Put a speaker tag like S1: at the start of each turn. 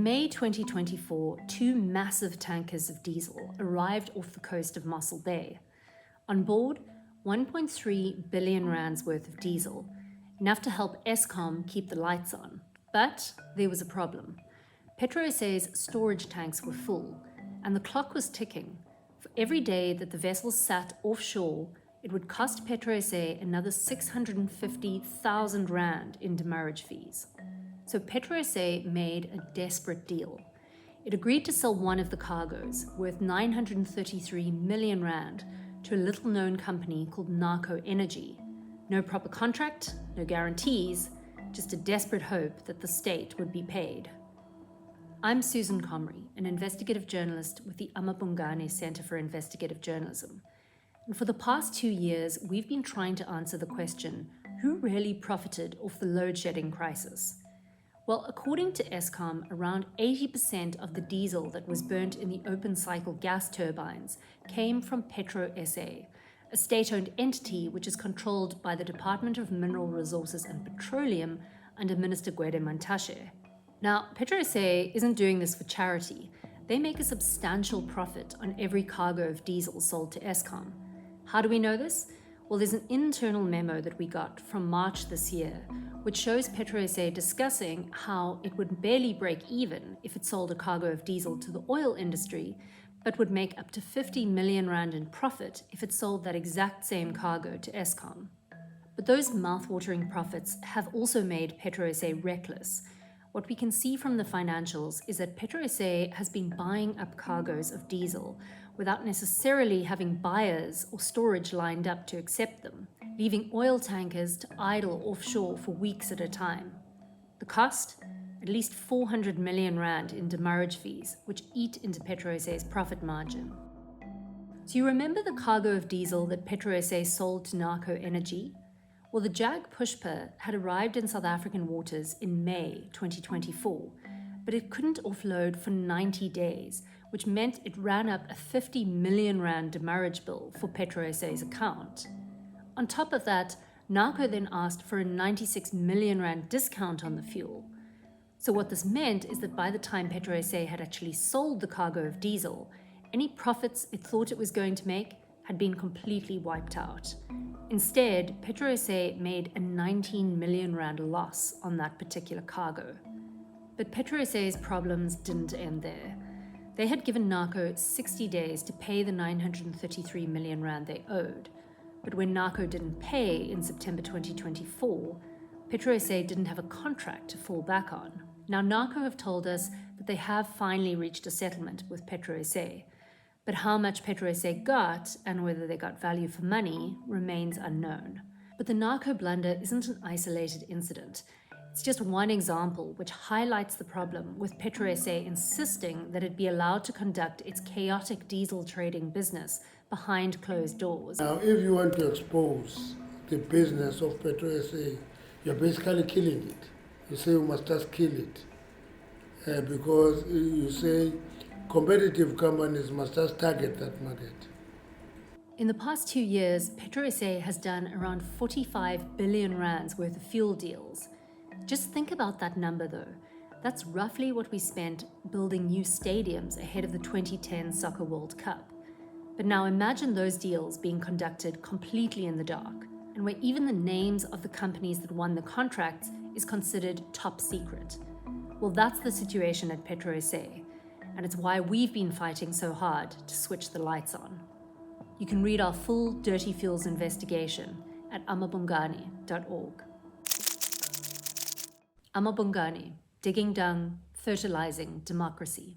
S1: May 2024, two massive tankers of diesel arrived off the coast of Mossel Bay. On board, 1.3 billion rands worth of diesel, enough to help Eskom keep the lights on. But there was a problem. PetroSA's storage tanks were full, and the clock was ticking. For every day that the vessels sat offshore, it would cost PetroSA another 650,000 rand in demurrage fees. So PetroSA made a desperate deal. It agreed to sell one of the cargoes, worth 933 million rand, to a little-known company called Nako Energy. No proper contract, no guarantees, just a desperate hope that the state would be paid. I'm Susan Comrie, an investigative journalist with the Amabongane Centre for Investigative Journalism. And for the past 2 years, we've been trying to answer the question, who really profited off the load-shedding crisis? Well, according to Eskom, around 80% of the diesel that was burnt in the open-cycle gas turbines came from PetroSA, a state-owned entity which is controlled by the Department of Mineral Resources and Petroleum under Minister Gwede Mantashe. Now, PetroSA isn't doing this for charity. They make a substantial profit on every cargo of diesel sold to Eskom. How do we know this? Well, there's an internal memo that we got from March this year, which shows PetroSA discussing how it would barely break even if it sold a cargo of diesel to the oil industry, but would make up to 50 million rand in profit if it sold that exact same cargo to Eskom. But those mouth-watering profits have also made PetroSA reckless. What we can see from the financials is that PetroSA has been buying up cargoes of diesel without necessarily having buyers or storage lined up to accept them, leaving oil tankers to idle offshore for weeks at a time. The cost? At least 400 million rand in demurrage fees, which eat into PetroSA's profit margin. So you remember the cargo of diesel that PetroSA sold to Nako Energy? Well, the Jag Pushpa had arrived in South African waters in May 2024, but it couldn't offload for 90 days, which meant it ran up a 50 million rand demurrage bill for PetroSA's account. On top of that, Nako then asked for a 96 million rand discount on the fuel. So what this meant is that by the time PetroSA had actually sold the cargo of diesel, any profits it thought it was going to make had been completely wiped out. Instead, PetroSA made a 19 million rand loss on that particular cargo. But PetroSA's problems didn't end there. They had given Nako 60 days to pay the 933 million rand they owed. But when Nako didn't pay in September 2024, PetroSA didn't have a contract to fall back on. Now, Nako have told us that they have finally reached a settlement with PetroSA, but how much PetroSA got and whether they got value for money remains unknown. But the Nako blunder isn't an isolated incident. It's just one example which highlights the problem with PetroSA insisting that it be allowed to conduct its chaotic diesel trading business behind closed doors.
S2: Now, if you want to expose the business of PetroSA, you're basically killing it. You say you must just kill it because you say competitive companies must just target that market.
S1: In the past 2 years, PetroSA has done around 45 billion rands worth of fuel deals. Just think about that number though. That's roughly what we spent building new stadiums ahead of the 2010 Soccer World Cup. But now imagine those deals being conducted completely in the dark, and where even the names of the companies that won the contracts is considered top secret. Well, that's the situation at PetroSA, and it's why we've been fighting so hard to switch the lights on. You can read our full Dirty Fuels investigation at amabongane.org. Amabongane, digging dung, fertilizing democracy.